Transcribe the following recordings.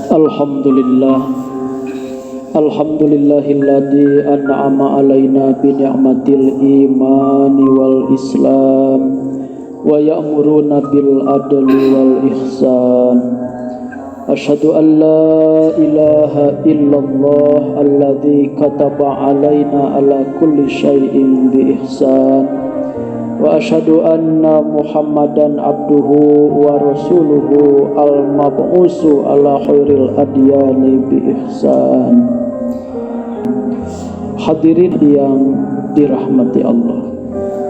Alhamdulillah, Alhamdulillahilladzi an'ama alaina bi ni'matil imani wal islam wa ya'muruna bil adli wal ihsan. Asyhadu an la ilaha illallah alladzi kataba alaina ala kulli syai'in bi ihsan. Wa asyhadu anna Muhammadan abduhu wa rasuluhu al-mab'usu ala khairil adyani bi ihsan. Hadirin yang dirahmati Allah,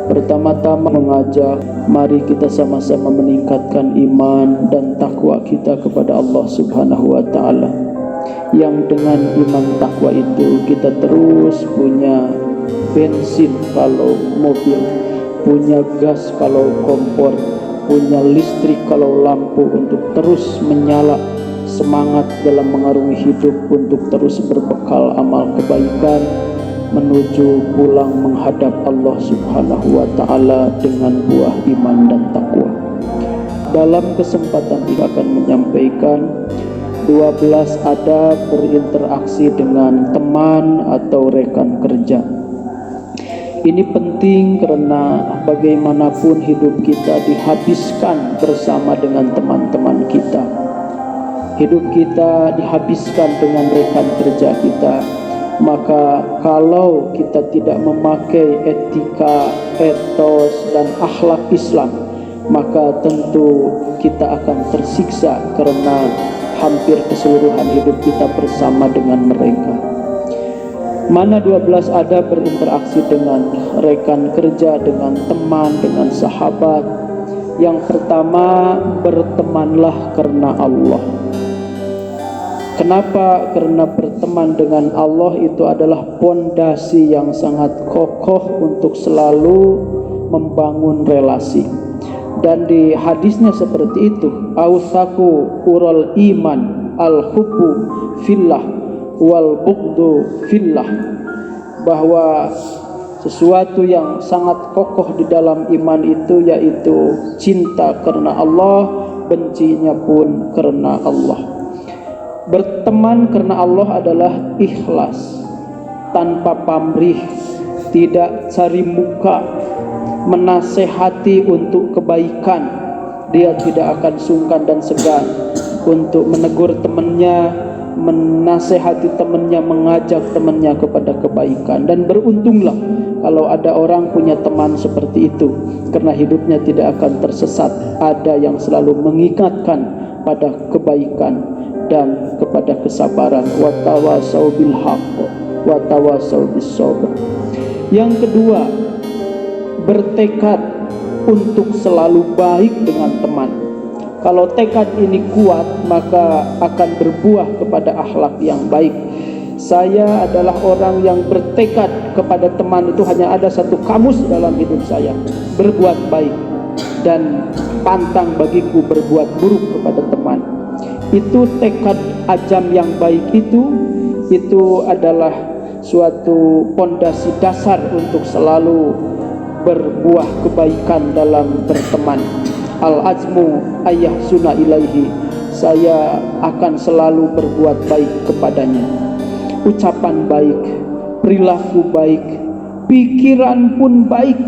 pertama-tama mengajak mari kita sama-sama meningkatkan iman dan takwa kita kepada Allah Subhanahu wa taala. Yang dengan iman takwa itu kita terus punya bensin kalau mobil, punya gas kalau kompor, punya listrik kalau lampu untuk terus menyala semangat dalam mengarungi hidup untuk terus berbekal amal kebaikan menuju pulang menghadap Allah Subhanahu wa taala dengan buah iman dan takwa. Dalam kesempatan ini akan menyampaikan 12 adab berinteraksi dengan teman atau rekan kerja. Ini penting karena bagaimanapun hidup kita dihabiskan bersama dengan teman-teman kita. Hidup kita dihabiskan dengan rekan kerja kita. Maka kalau kita tidak memakai etika, etos, dan akhlak Islam, maka tentu kita akan tersiksa karena hampir keseluruhan hidup kita bersama dengan mereka. Mana 12 adab berinteraksi dengan rekan kerja, dengan teman, dengan sahabat. Yang pertama, bertemanlah karena Allah. Kenapa? Karena berteman dengan Allah itu adalah pondasi yang sangat kokoh untuk selalu membangun relasi. Dan di hadisnya seperti itu, awthaku ural iman al-hubbu fillah wal bughdu fillah, bahwa sesuatu yang sangat kokoh di dalam iman itu yaitu cinta karena Allah, bencinya pun karena Allah. Berteman karena Allah adalah ikhlas, tanpa pamrih, tidak cari muka, menasehati untuk kebaikan. Dia tidak akan sungkan dan segan untuk menegur temannya, menasehati temannya, mengajak temannya kepada kebaikan. Dan beruntunglah kalau ada orang punya teman seperti itu, karena hidupnya tidak akan tersesat. Ada yang selalu mengingatkan pada kebaikan dan kepada kesabaran. Wa tawasau bil haqq wa tawasau bis sabr. Yang kedua, bertekad untuk selalu baik dengan teman. Kalau tekad ini kuat, maka akan berbuah kepada akhlak yang baik. Saya adalah orang yang bertekad kepada teman itu hanya ada satu kamus dalam hidup saya, berbuat baik, dan pantang bagiku berbuat buruk kepada teman. Itu tekad ajam yang baik, itu adalah suatu pondasi dasar untuk selalu berbuah kebaikan dalam berteman. Al-azmu ayah suna ilaihi, saya akan selalu berbuat baik kepadanya. Ucapan baik, perilaku baik, pikiran pun baik,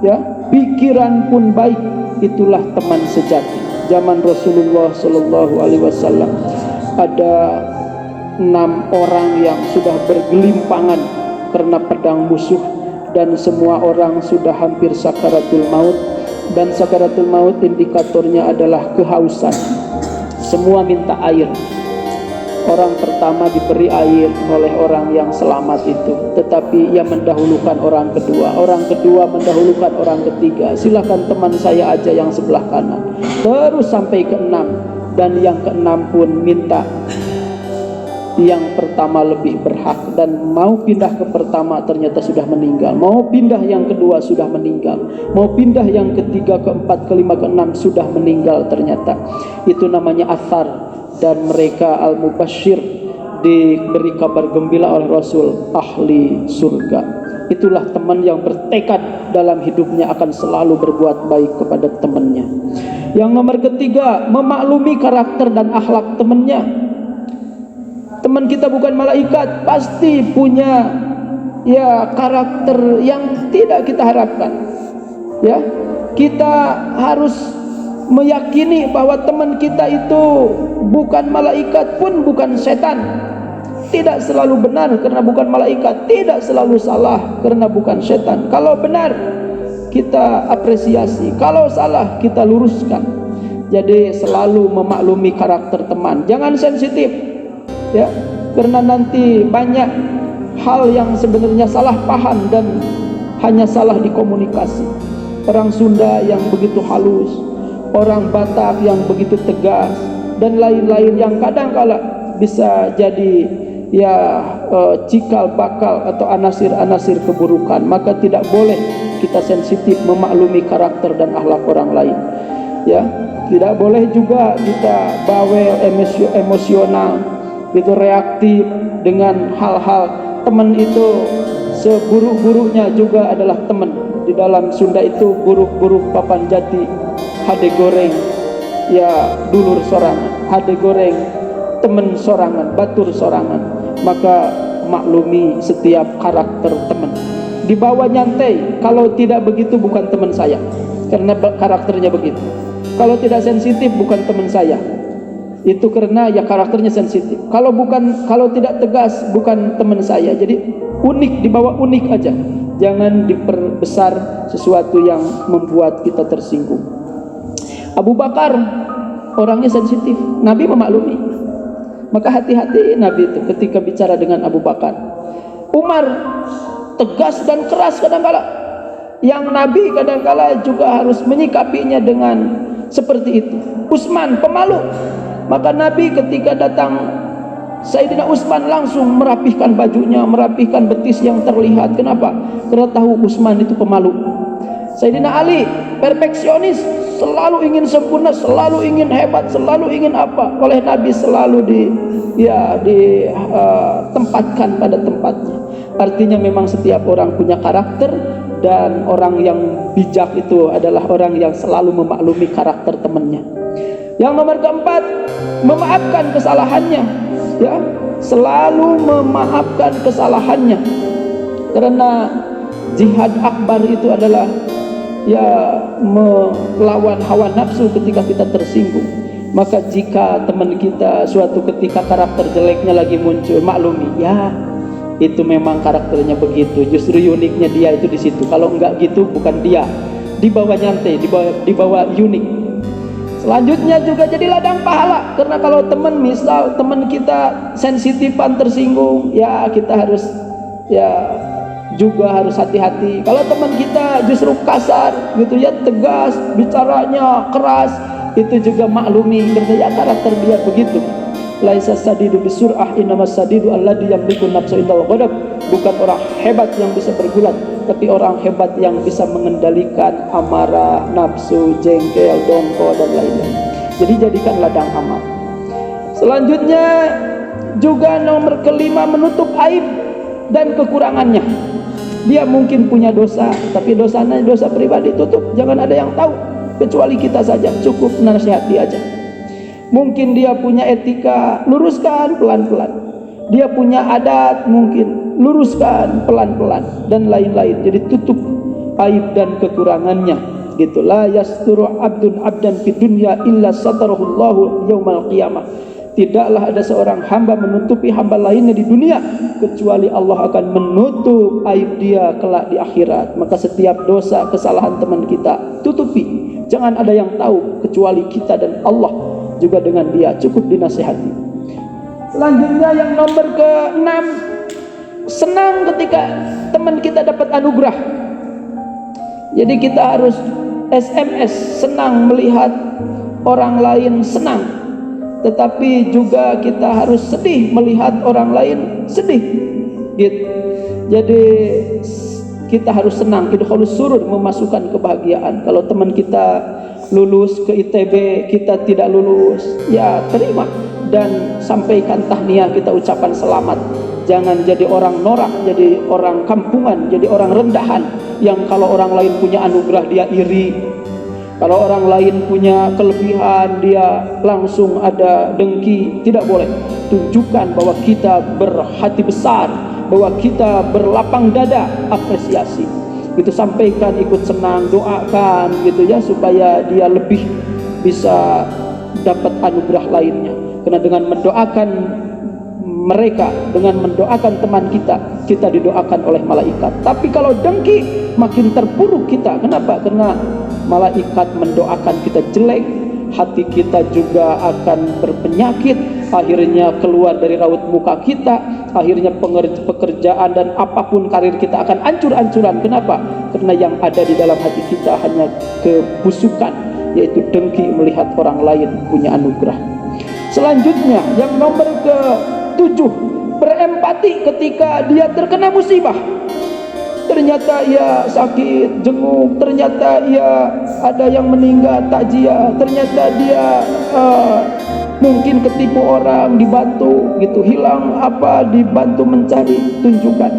ya, pikiran pun baik. Itulah teman sejati. Zaman Rasulullah Sallallahu Alaihi Wasallam ada 6 orang yang sudah bergelimpangan karena pedang musuh, dan semua orang sudah hampir sakaratul maut. Dan sakaratul maut indikatornya adalah kehausan. Semua minta air. Orang pertama diberi air oleh orang yang selamat itu, tetapi ia mendahulukan orang kedua. Orang kedua mendahulukan orang ketiga. Silakan teman saya aja yang sebelah kanan. Terus sampai ke-6, dan yang ke-6 pun minta. Yang pertama lebih berhak, dan mau pindah ke pertama ternyata sudah meninggal. Mau pindah yang kedua sudah meninggal. Mau pindah yang ketiga, keempat, kelima, keenam sudah meninggal ternyata. Itu namanya athar. Dan mereka al-mubasyir, diberi kabar gembira oleh Rasul, ahli surga. Itulah teman yang bertekad dalam hidupnya akan selalu berbuat baik kepada temannya. Yang nomor ketiga, memaklumi karakter dan akhlak temannya. Teman kita bukan malaikat, pasti punya karakter yang tidak kita harapkan. Ya, kita harus meyakini bahwa teman kita itu bukan malaikat pun bukan setan. Tidak selalu benar karena bukan malaikat, tidak selalu salah karena bukan setan. Kalau benar kita apresiasi, kalau salah kita luruskan. Jadi selalu memaklumi karakter teman, jangan sensitif, ya, karena nanti banyak hal yang sebenarnya salah paham dan hanya salah di komunikasi. Orang Sunda yang begitu halus, orang Batak yang begitu tegas, dan lain-lain yang kadang-kala bisa jadi cikal bakal atau anasir-anasir keburukan. Maka tidak boleh kita sensitif memaklumi karakter dan akhlak orang lain. Ya, tidak boleh juga kita bawel, emosional, gitu, reaktif dengan hal-hal. Teman itu seburuk-buruknya juga adalah teman. Di dalam Sunda itu buruk-buruk papan jati, hade goreng, ya dulur sorangan, hade goreng, teman sorangan, batur sorangan. Maka maklumi setiap karakter teman. Dibawa nyantai, kalau tidak begitu bukan teman saya, karena karakternya begitu. Kalau tidak sensitif bukan teman saya, itu karena ya karakternya sensitif. Kalau tidak tegas bukan teman saya. Jadi unik, dibawa unik aja. Jangan diperbesar sesuatu yang membuat kita tersinggung. Abu Bakar orangnya sensitif, Nabi memaklumi. Maka hati-hati Nabi itu ketika bicara dengan Abu Bakar. Umar tegas dan keras kadang-kala, yang Nabi kadang-kala juga harus menyikapinya dengan seperti itu. Utsman pemalu, maka Nabi ketika datang Sayyidina Utsman langsung merapihkan bajunya, merapihkan betis yang terlihat. Kenapa? Karena tahu Utsman itu pemalu. Sayyidina Ali perfeksionis, selalu ingin sempurna, selalu ingin hebat, selalu ingin apa. Oleh Nabi selalu ditempatkan pada tempatnya. Artinya memang setiap orang punya karakter, dan orang yang bijak itu adalah orang yang selalu memaklumi karakter temannya. Yang nomor keempat, memaafkan kesalahannya, ya, selalu memaafkan kesalahannya. Karena jihad akbar itu adalah melawan hawa nafsu ketika kita tersinggung. Maka jika teman kita suatu ketika karakter jeleknya lagi muncul, maklumi, ya itu memang karakternya begitu. Justru uniknya dia itu di situ. Kalau enggak gitu bukan dia. Dibawa nyantai, dibawa unik. Selanjutnya juga jadi ladang pahala. Karena kalau misal teman kita sensitifan tersinggung, ya kita harus juga harus hati-hati. Kalau teman kita justru kasar gitu ya, tegas, bicaranya keras, itu juga maklumi karena karakter dia begitu. Laisa sadidu bisur'ah, innamas sadidu alladhi yamliku nafsu indal ghadab. Bukan orang hebat yang bisa bergulat, tapi orang hebat yang bisa mengendalikan amarah, nafsu, jengkel, dongko, dan lain-lain. Jadi jadikan ladang amal. Selanjutnya juga nomor kelima, menutup aib dan kekurangannya. Dia mungkin punya dosa, tapi dosanya dosa pribadi, tutup, jangan ada yang tahu kecuali kita saja, cukup nasihati aja. Mungkin dia punya etika, luruskan pelan-pelan. Dia punya adat, mungkin luruskan pelan-pelan, dan lain-lain. Jadi tutup aib dan kekurangannya. Gitu. La yasturu abdun abdan fid dunya illa satarahullahu yaumal qiyamah. Tidaklah ada seorang hamba menutupi hamba lainnya di dunia kecuali Allah akan menutup aib dia kelak di akhirat. Maka setiap dosa, kesalahan teman kita tutupi. Jangan ada yang tahu kecuali kita dan Allah, juga dengan dia, cukup dinasihati. Selanjutnya yang nomor ke-6, senang ketika teman kita dapat anugerah. Jadi kita harus SMS, senang melihat orang lain senang. Tetapi juga kita harus sedih melihat orang lain sedih, gitu. Jadi kita harus senang, idkhalus surur, memasukkan kebahagiaan. Kalau teman kita lulus ke ITB, kita tidak lulus, ya terima dan sampaikan tahniah, kita ucapan selamat. Jangan jadi orang norak, jadi orang kampungan, jadi orang rendahan yang kalau orang lain punya anugerah dia iri, Kalau orang lain punya kelebihan, dia langsung ada dengki, tidak boleh. Tunjukkan bahwa kita berhati besar, bahwa kita berlapang dada, apresiasi. Itu sampaikan, ikut senang, doakan gitu ya, supaya dia lebih bisa dapat anugerah lainnya. Karena dengan mendoakan mereka, dengan mendoakan teman kita, kita didoakan oleh malaikat. Tapi kalau dengki, makin terpuruk kita. Kenapa? Karena malaikat mendoakan kita jelek, hati kita juga akan berpenyakit, akhirnya keluar dari raut muka kita, akhirnya pekerjaan dan apapun karir kita akan hancur-hancuran. Kenapa? Karena yang ada di dalam hati kita hanya kebusukan, yaitu dengki melihat orang lain punya anugerah. Selanjutnya, yang nomor ke-7, berempati ketika dia terkena musibah. Ternyata ia sakit, jenguk, ternyata ia ada yang meninggal, takziah, ternyata dia mungkin ketipu orang, dibantu gitu, hilang apa, dibantu mencari. Tunjukkan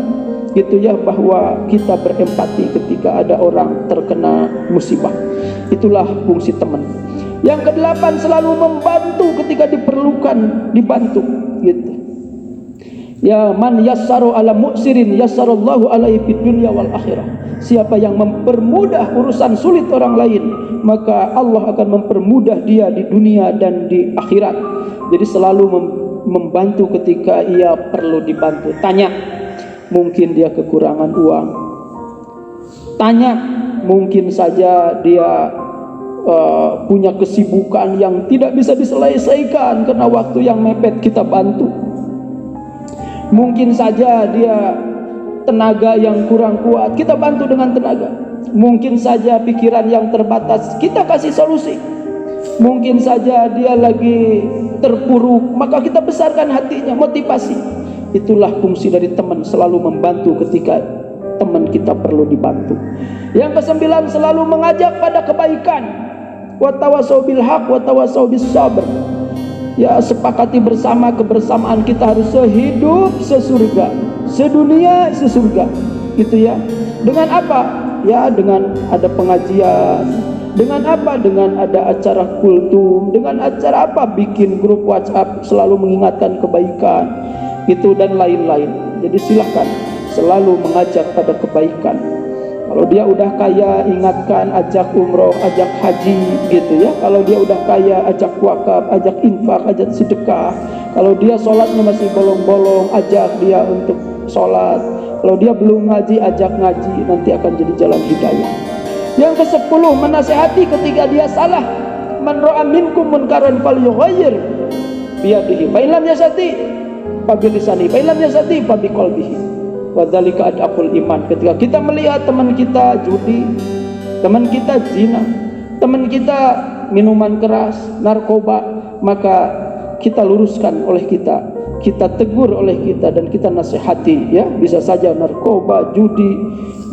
gitu ya, bahwa kita berempati ketika ada orang terkena musibah. Itulah fungsi teman. Yang ke-8, selalu membantu ketika diperlukan, dibantu gitu. Ya man yassaru ala mu'sirin yassarallahu alaihi fid dunya wal akhirah. Siapa yang mempermudah urusan sulit orang lain, maka Allah akan mempermudah dia di dunia dan di akhirat. Jadi selalu membantu ketika ia perlu dibantu. Tanya, mungkin dia kekurangan uang. Tanya, mungkin saja dia punya kesibukan yang tidak bisa diselesaikan karena waktu yang mepet, kita bantu. Mungkin saja dia tenaga yang kurang kuat, kita bantu dengan tenaga. Mungkin saja pikiran yang terbatas, kita kasih solusi. Mungkin saja dia lagi terpuruk, maka kita besarkan hatinya, motivasi. Itulah fungsi dari teman, selalu membantu ketika teman kita perlu dibantu. Yang ke-9, selalu mengajak pada kebaikan. Wa tawasau bil haq wa tawasau bis sabr. Ya, sepakati bersama, kebersamaan kita harus sehidup sesurga, sedunia sesurga gitu ya. Dengan apa? Ya, dengan ada pengajian. Dengan apa? Dengan ada acara kultum. Dengan acara apa? Bikin grup WhatsApp selalu mengingatkan kebaikan itu dan lain-lain. Jadi silahkan selalu mengajak pada kebaikan. Kalau dia udah kaya, ingatkan, ajak umroh, ajak haji gitu ya. Kalau dia udah kaya, ajak wakaf, ajak infak, ajak sedekah. Kalau dia sholatnya masih bolong-bolong, ajak dia untuk sholat. Kalau dia belum ngaji, ajak ngaji, nanti akan jadi jalan hidayah. Yang ke-10, menasihati ketika dia salah. Man ra'a minkum munkaran falyughayyir biyadihi, fa in lam yastati fa bilisanihi, fa in lam yastati fa biqalbihi. Wadzalika adaqul iman. Ketika kita melihat teman kita judi, teman kita zina, teman kita minuman keras, narkoba, maka kita luruskan oleh kita, kita tegur oleh kita, dan kita nasihati ya. Bisa saja narkoba, judi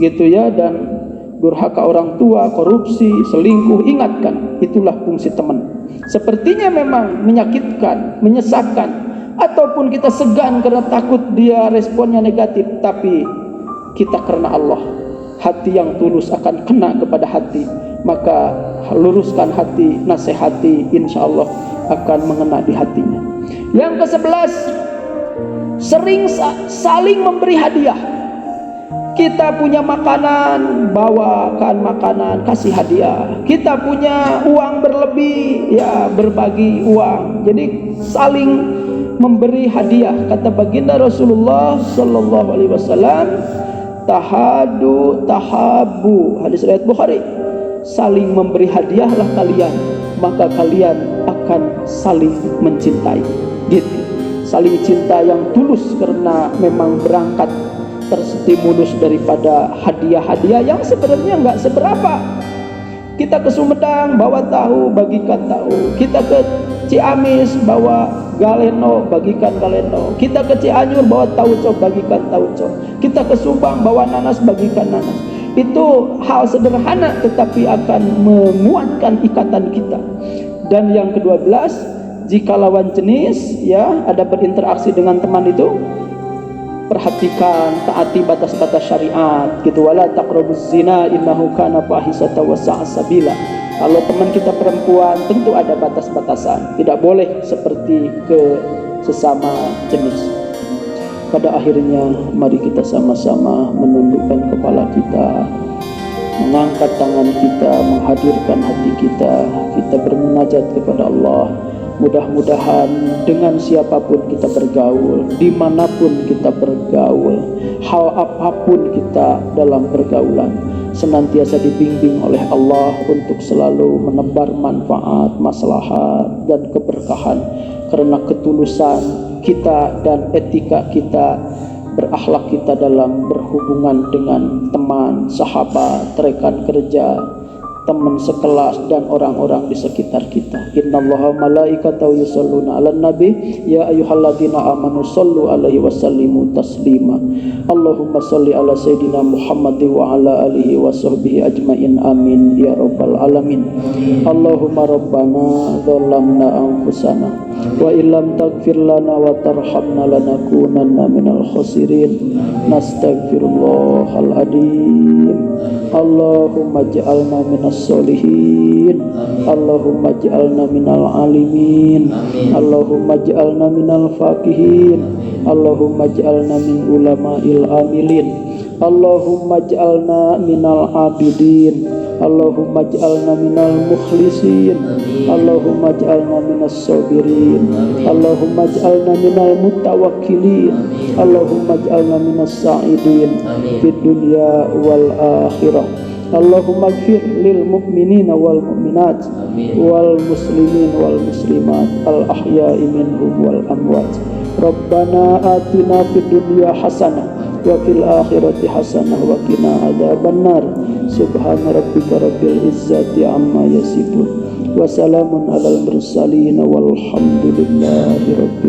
gitu ya, dan durhaka orang tua, korupsi, selingkuh, ingatkan. Itulah fungsi teman. Sepertinya memang menyakitkan, menyesakkan, ataupun kita segan karena takut dia responnya negatif, tapi kita karena Allah, hati yang tulus akan kena kepada hati, maka luruskan hati, nasihati, insya Allah akan mengena di hatinya. Yang ke-11, sering saling memberi hadiah. Kita punya makanan, bawakan makanan, kasih hadiah. Kita punya uang berlebih, ya berbagi uang. Jadi saling memberi hadiah. Kata baginda Rasulullah sallallahu alaihi wasallam, tahadu tahabu, hadis riwayat Bukhari. Saling memberi hadiahlah kalian, maka kalian akan saling mencintai. Gitu. Saling cinta yang tulus karena memang berangkat terstimulus daripada hadiah-hadiah yang sebenarnya enggak seberapa. Kita ke Sumedang bawa tahu, bagikan tahu. Kita ke Ciamis bawa galeno, bagikan galeno. Kita ke Cianjur bawa tauco, bagikan tauco. Kita ke Subang bawa nanas, bagikan nanas. Itu hal sederhana tetapi akan menguatkan ikatan kita. Dan yang ke-12, jika lawan jenis ya ada berinteraksi dengan teman itu, perhatikan, taati batas-batas syariat gitu. Wala taqrabuz zina innahu kana fahisatan wa sa'a sabila. Kalau teman kita perempuan tentu ada batas-batasan, tidak boleh seperti ke sesama jenis. Pada akhirnya mari kita sama-sama menundukkan kepala kita, mengangkat tangan kita, menghadirkan hati kita, kita bermunajat kepada Allah. Mudah-mudahan dengan siapapun kita bergaul, dimanapun kita bergaul, hal apapun kita dalam pergaulan, senantiasa dibimbing oleh Allah untuk selalu menebar manfaat, maslahat, dan keberkahan. Karena ketulusan kita dan etika kita, berakhlak kita dalam berhubungan dengan teman, sahabat, rekan kerja, teman sekelas, dan orang-orang di sekitar kita. Innallaha malaikatahu yusholluna 'alan nabi ya ayyuhalladzina amanu shollu 'alaihi wasallimu taslima. Allahumma sholli ala sayidina Muhammad wa ala alihi wa sahbihi ajmain amin ya rabbal alamin. Allahumma rabbana dzalamna anfusana wa illam taghfir lana wa tarhamna lanakunanna minal khasirin. Nastaghfirullahal adzim. Allahumma ij'alna minas sholihin. Allahumma ij'alna minal alimin. Allahumma ij'alna minal faqihin. Allahumma ij'alna min ulama'il amilin. Allahumma ij'alna minal abidin. Allahumma ij'alna minal mukhlisin. Allahumma ij'alna minas sabirin. Allahumma ij'alna minal mutawakkilin. Allahumma ij'alna minas sa'idin fid dunya wal akhirah. Allahumma ighfir lil mu'minina wal mu'minat wal muslimin wal muslimat al ahya'i minhum wal amwat. Rabbana atina fid dunya hasanah wa fil akhirati hasanah wa qina adzabannar. Subhana rabbika rabbil izzati amma yasifun wa salamun alal mursalin walhamdulillahi rabbil